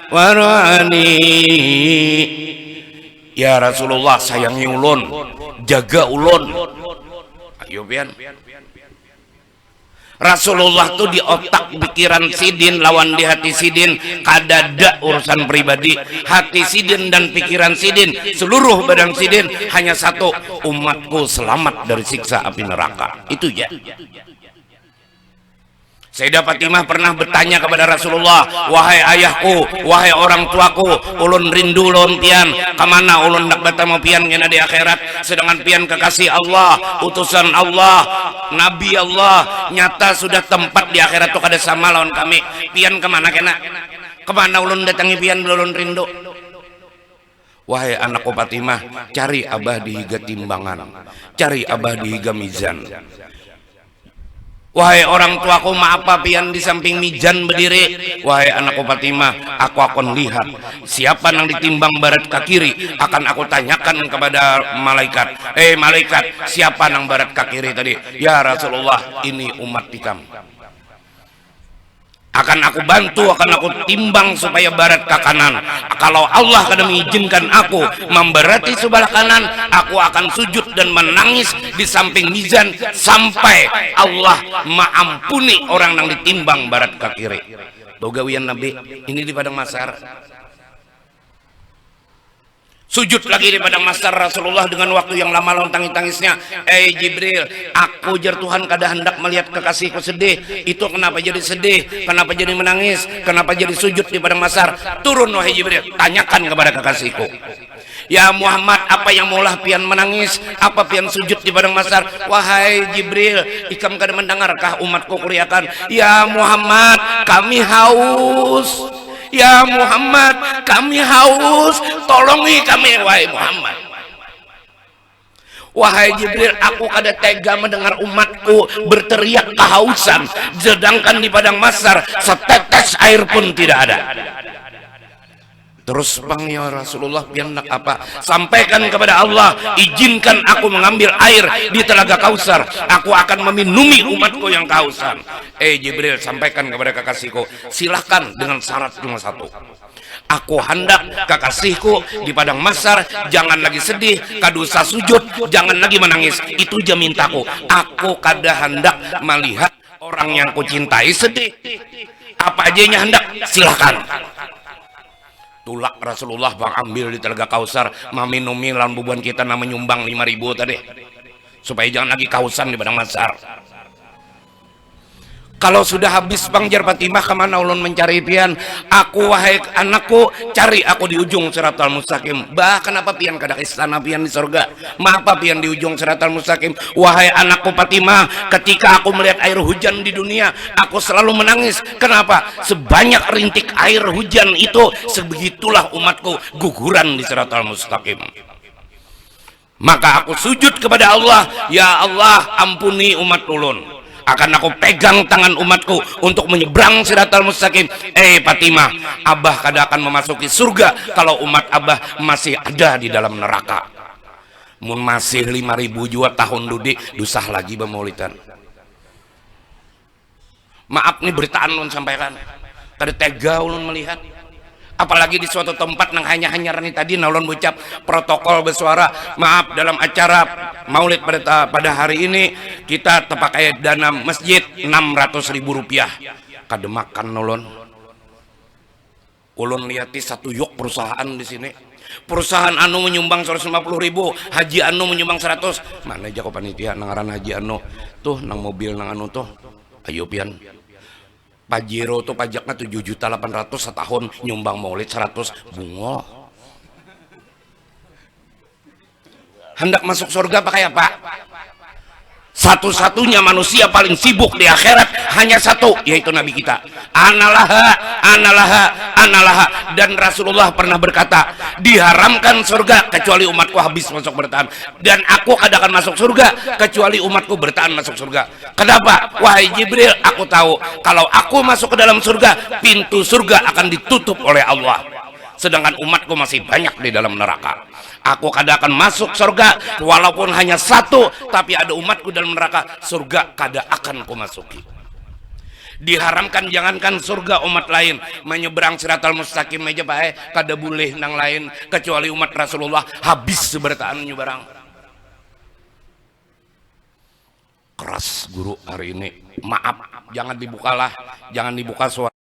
S1: warani. Ya Rasulullah, sayangi ulun, jaga ulun. Ayo pian. Rasulullah tuh di otak pikiran sidin lawan di hati sidin kadada urusan pribadi. Hati sidin dan pikiran sidin, seluruh badan sidin hanya satu, umatku selamat dari siksa api neraka. Itu ya. Sayyidah Fatimah pernah bertanya kepada Rasulullah, wahai ayahku, wahai orang tuaku, ulun rindu ulun pian, kemana ulun nak bertemu pian kena di akhirat, sedangkan pian kekasih Allah, utusan Allah, Nabi Allah, nyata sudah tempat di akhirat tuh kada sama lawan kami. Pian kemana kemana ulun datangi pian ulun rindu. Wahai anakku Fatimah, cari abah di higa timbangan, cari abah di higa mizan. Wahai orang tuaku, maaf pian di samping mizan berdiri. Wahai anakku Fatimah, aku akan lihat siapa yang ditimbang barat ke kiri, akan aku tanyakan kepada malaikat, malaikat, siapa yang barat ke kiri tadi? Ya Rasulullah, ini umat tikam. Akan aku bantu, akan aku timbang supaya barat ke kanan. Kalau Allah kada mengizinkan aku memberati sebelah kanan, aku akan sujud dan menangis di samping mizan sampai Allah mengampuni orang yang ditimbang barat ke kiri. Dogawian Nabi ini di padang mahsyar. Sujud lagi di padang mahsyar Rasulullah dengan waktu yang lama lawan tangis-tangisnya. Jibril, aku jar Tuhan kada hendak melihat kekasihku sedih. Itu kenapa jadi sedih? Kenapa jadi menangis? Kenapa jadi sujud di padang mahsyar? Turun wahai Jibril, tanyakan kepada kekasihku. Ya Muhammad, apa yang maulah pian menangis? Apa pian sujud di padang mahsyar? Wahai Jibril, ikam kada mendengarkah umatku kuriakan? Ya Muhammad, kami haus. Ya Muhammad, kami haus, tolongi kami wahai Muhammad. Wahai Jibril, aku kada tega mendengar umatku berteriak kehausan, sedangkan di padang mahsyar setetes air pun tidak ada. Terus bang ya Rasulullah, pian nak apa? Sampaikan kepada Allah, izinkan aku mengambil air di telaga Kausar. Aku akan meminumi umatku yang kehausan. Jibril, sampaikan kepada kekasihku, silahkan dengan syarat cuma satu. Aku hendak kekasihku di padang mahsyar jangan lagi sedih, kadusa sujud, jangan lagi menangis. Itu aja mintaku. Aku kada hendak melihat orang yang kucintai sedih. Apa ajanya hendak, silahkan. Tulak Rasulullah bang ambil di telaga Kausar, maminumi lawan bubuan kita nama nyumbang 5.000 tadi, supaya jangan lagi kausan di padang mahsyar. Kalau sudah habis bang jar Fatimah, kemana ulun mencari pian? Aku wahai anakku, cari aku di ujung Siratal Mustaqim. Bah, kenapa pian kada istana pian di surga? Mapa pian di ujung Siratal Mustaqim? Wahai anakku Fatimah, ketika aku melihat air hujan di dunia, aku selalu menangis. Kenapa? Sebanyak rintik air hujan itu, sebegitulah umatku guguran di Siratal Mustaqim. Maka aku sujud kepada Allah, ya Allah ampuni umat ulun. Akan aku pegang tangan umatku untuk menyeberang Siratal Mustaqim. Fatimah, Abah kada akan memasuki surga kalau umat Abah masih ada di dalam neraka. Mun masih 5.000 juga tahun dudi, dusah lagi bamaulitan. Maaf nih beritaan ulun sampaikan, kada tega ulun melihat. Apalagi di suatu tempat yang hanya rani tadi ulun ucap protokol bersuara. Maaf, dalam acara maulid pada hari ini kita terpakai dana masjid 600.000 rupiah. Kada makan ulun lihati satu yok perusahaan di sini. Perusahaan anu menyumbang 150.000, haji anu menyumbang 100. Mana aja kok panitia nangaran haji anu tuh nang mobil nang anu tuh. Ayo pian. Pajero tuh pajaknya 7.800.000 setahun, nyumbang maulid 100 bungo. Hendak masuk surga pakai apa? Satu-satunya manusia paling sibuk di akhirat hanya satu, yaitu Nabi kita. Analaha, analaha, analaha. Dan Rasulullah pernah berkata, diharamkan surga kecuali umatku habis masuk bertahan. Dan aku kada akan masuk surga kecuali umatku bertahan masuk surga. Kenapa? Wahai Jibril, aku tahu kalau aku masuk ke dalam surga, pintu surga akan ditutup oleh Allah. Sedangkan umatku masih banyak di dalam neraka. Aku kada akan masuk surga walaupun hanya satu, tapi ada umatku dalam neraka, surga kada akan ku masuki. Diharamkan jangankan surga umat lain menyeberang siratal mustaqim aja bae kada boleh nang lain kecuali umat Rasulullah habis sebertaan nyeberang. Keras guru hari ini, maaf, jangan dibukalah, jangan dibuka suara.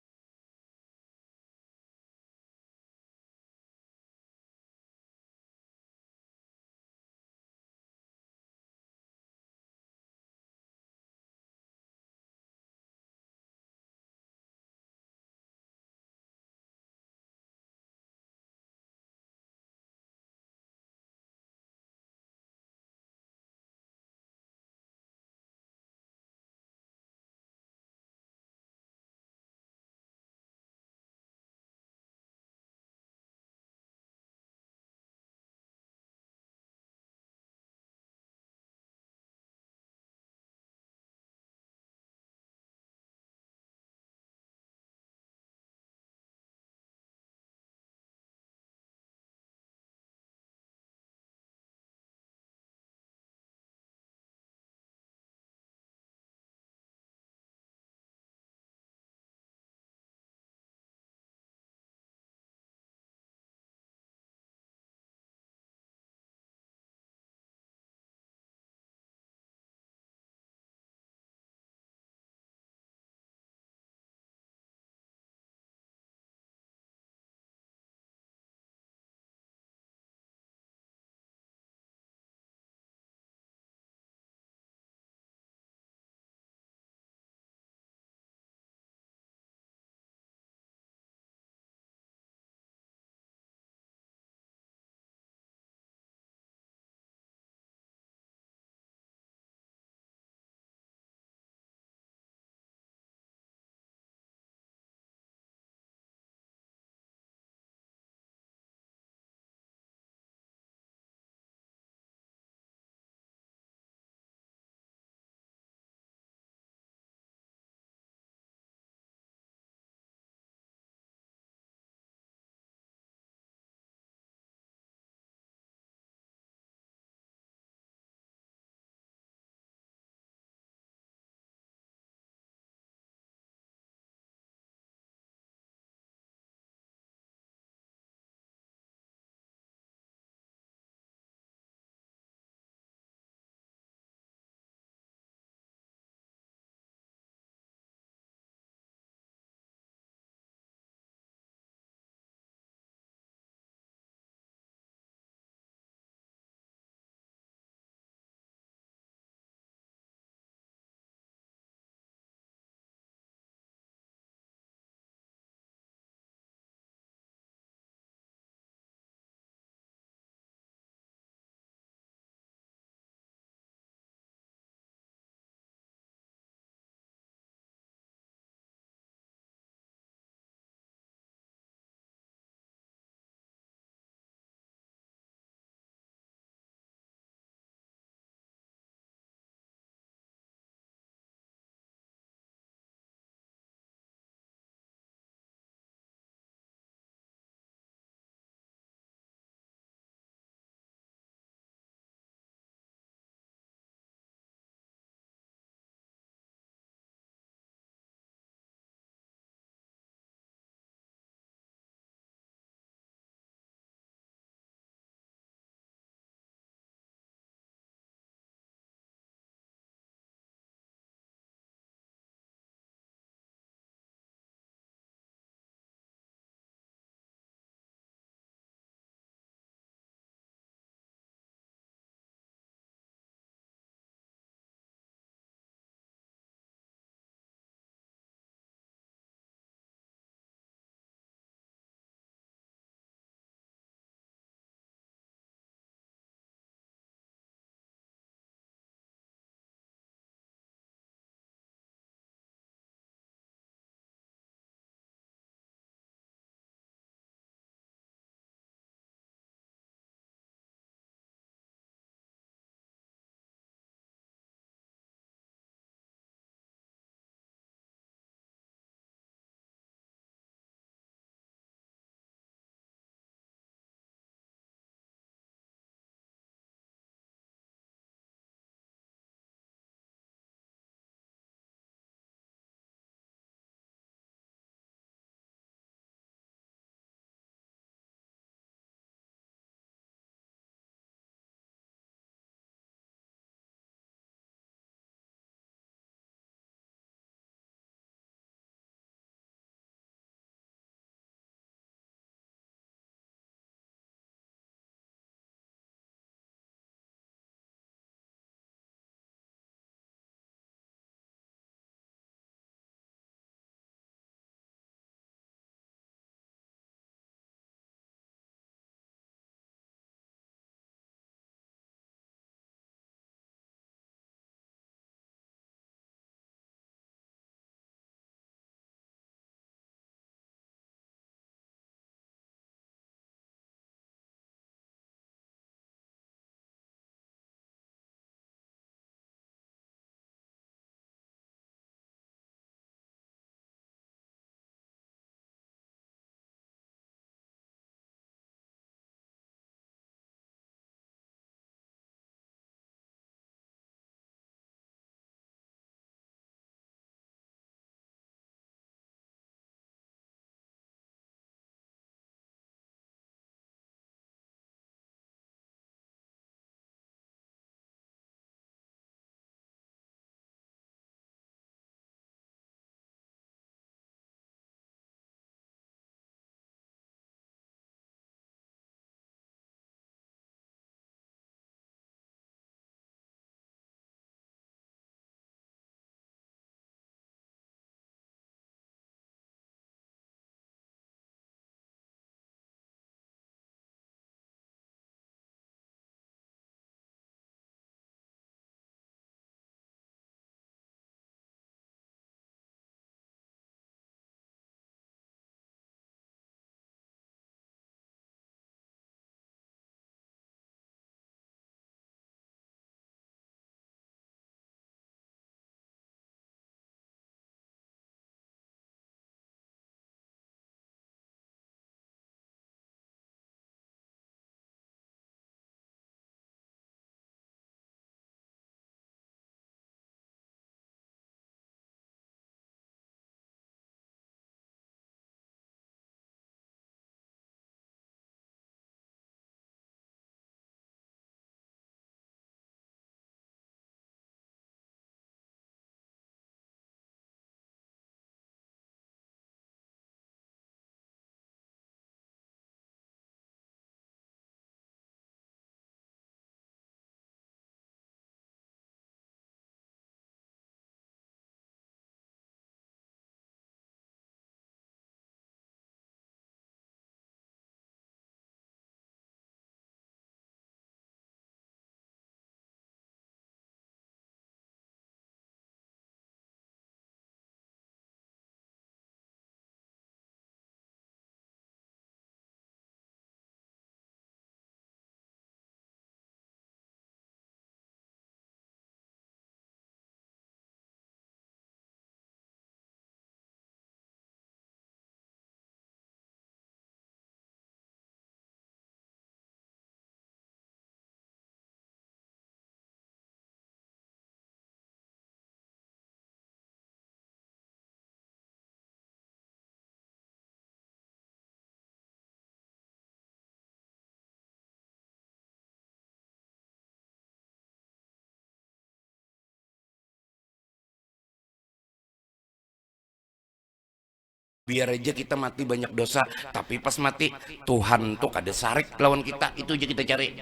S1: biar aja kita mati banyak dosa, tapi pas mati Tuhan tuh kada sarik lawan kita, itu aja kita cari.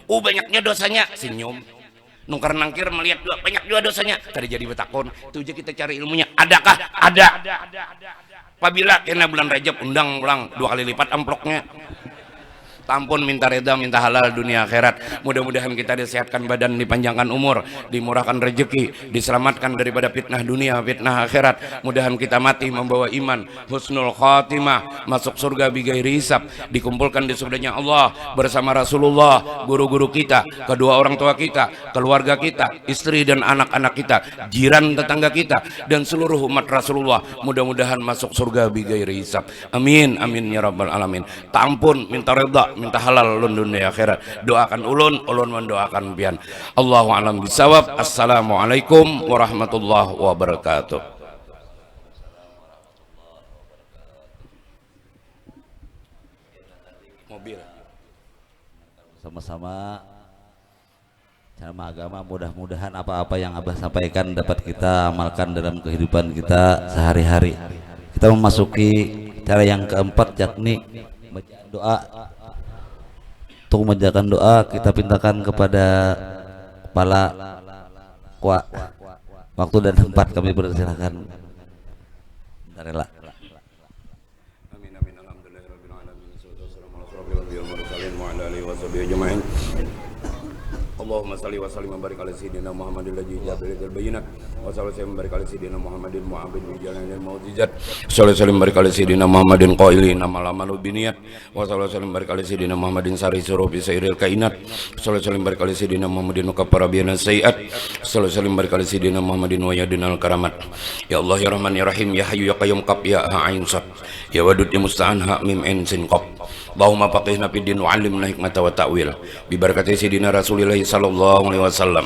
S1: Banyaknya dosanya, senyum. Nungkar nangkir melihat banyak juga dosanya, kada jadi betakon, itu aja kita cari ilmunya. Adakah? Ada. Apabila kena bulan Rajab, undang ulang 2 kali lipat amploknya. Tampun, minta reda, minta halal dunia akhirat. Mudah-mudahan kita disehatkan badan, dipanjangkan umur, dimurahkan rezeki, diselamatkan daripada fitnah dunia, fitnah akhirat. Mudahan kita mati membawa iman, husnul khatimah, masuk surga bighairi hisab, dikumpulkan di surganya Allah bersama Rasulullah, guru-guru kita, kedua orang tua kita, keluarga kita, istri dan anak-anak kita, jiran tetangga kita, dan seluruh umat Rasulullah. Mudah-mudahan masuk surga bighairi hisab. Amin, amin ya rabbal alamin. Tampun, minta reda, minta halal ulun dunia akhirat. Doakan ulun mendoakan pian. Allahu a'lam bisawab. Assalamualaikum warahmatullahi wabarakatuh. Mobil
S2: sama-sama cara agama, mudah-mudahan apa-apa yang Abah sampaikan dapat kita amalkan dalam kehidupan kita sehari-hari. Kita memasuki cara yang keempat, yakni doa. Untuk menjalankan doa, kita pintakan kepada kepala waktu dan tempat, kami persilakan. Rela.
S1: Amin amin alhamdulillahirabbil alamin. Assalamualaikum Allahumma salli wa sallim wa barik ala sayyidina Muhammadin ladzi ja'al bayyinat wa sallallahu wa barik ala sayyidina Muhammadin mu'abid bi jalanil mautijat sallallahu wa barik ala sayyidina Muhammadin qailin amal amalu biniyat wa sallallahu wa barik ala sayyidina Muhammadin sari suruh bi sairil kainat sallallahu wa barik ala sayyidina Muhammadin kaffara bina sayiat sallallahu wa barik ala sayyidina Muhammadin wa yadinal karamat. Ya Allah ya Rahman ya Rahim ya Hayyu ya Qayyum qaf ya ain sad ya wadud ya musta'an ha mim ain sin qaf. Allahumma faqihna fid din wa 'allimna hikmata wa ta'wil bi barakati sayyidina Rasulillah sallallahu alaihi wasallam.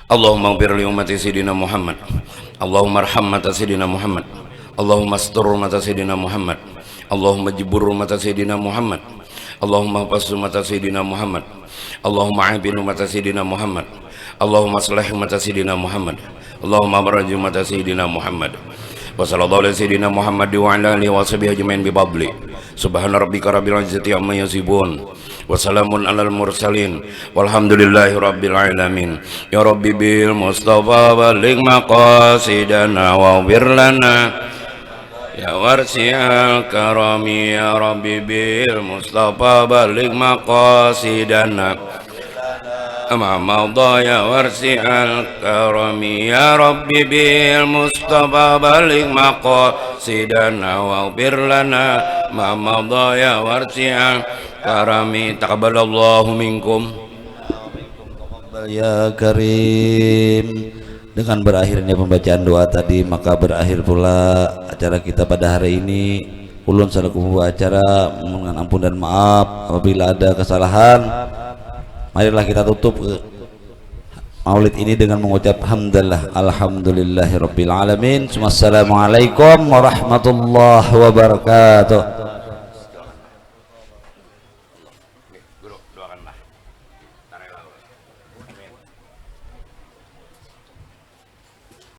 S1: Allahumma ighfir li ummati sayyidina Muhammad. Allahumma arham mata sayyidina Muhammad. Allahumma astur mata sayyidina Muhammad. Allahumma jibur mata sayyidina Muhammad. Allahumma hafaz mata sayyidina Muhammad. Allahumma aibin mata sayyidina Muhammad. Allahumma aslih mata sayyidina Muhammad. Allahumma baraj mata sayyidina Muhammad. Wa sallallahu ala sayyidina Muhammad wa ala alihi wa sahbihi ajmain bi fadli. Subhana rabbika rabbil izzati amma yasifun wa salamun alal mursalin walhamdulillahi rabbil alamin. Ya rabbi bil mustafa baligh maqasidana wa ighfir lana ya warsi'al karami. Ya rabbi bil mustafa baligh maqasidana ama madha ya warsi'al karami. Ya rabbi bil mustafa baligh maqasidana wa ighfir lana ma madha ya warsi'al karami. Taqabbalallahu minkum
S2: Ya Karim. Dengan berakhirnya pembacaan doa tadi, maka berakhir pula acara kita pada hari ini. Ulun selaku acara mohon ampun dan maaf apabila ada kesalahan. Marilah kita tutup maulid ini dengan mengucap hamdalah alhamdulillahirabbil alamin. Wassalamualaikum warahmatullahi wabarakatuh.